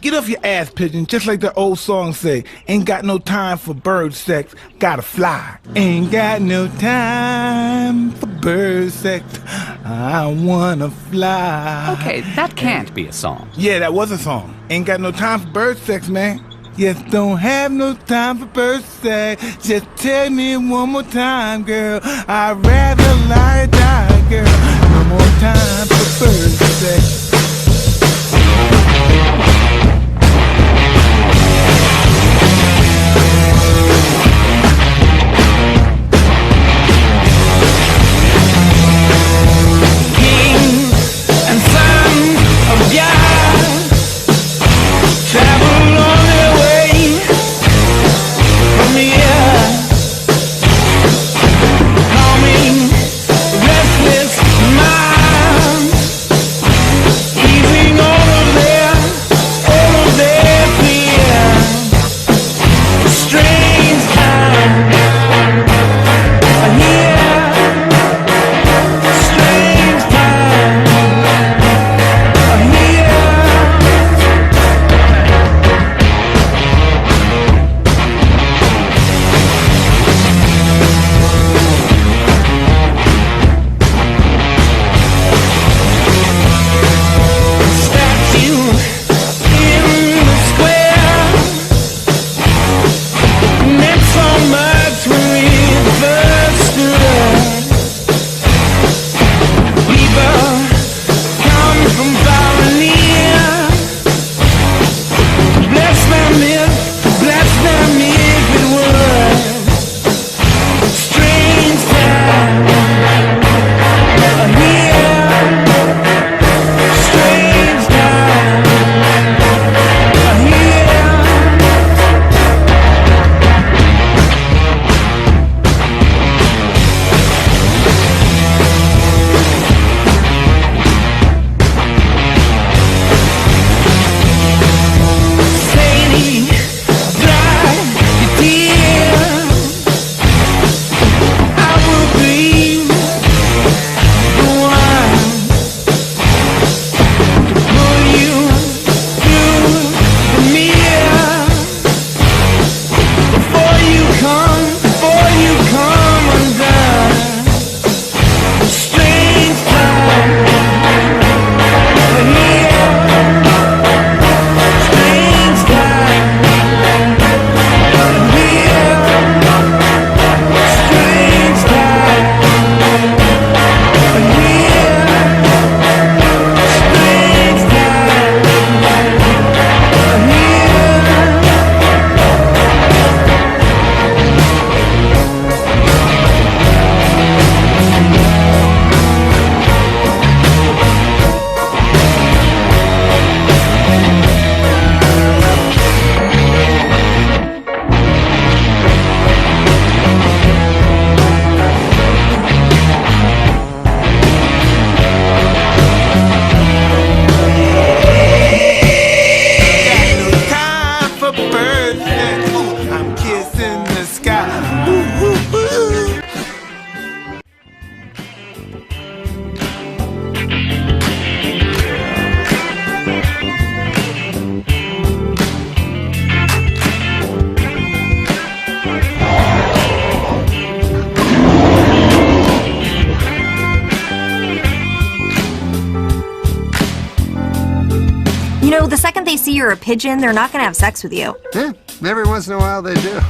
Get off your ass, pigeon, just like the old song say. Ain't got no time for bird sex, gotta fly. Ain't got no time for bird sex, I wanna fly. Okay, that can't be a song. Yeah, that was a song. Ain't got no time for bird sex, man. Yes, don't have no time for bird sex. Just tell me one more time, girl. I'd rather lie or die, girl. No more time for bird sex. The second they see you're a pigeon, they're not gonna have sex with you. Yeah, every once in a while they do.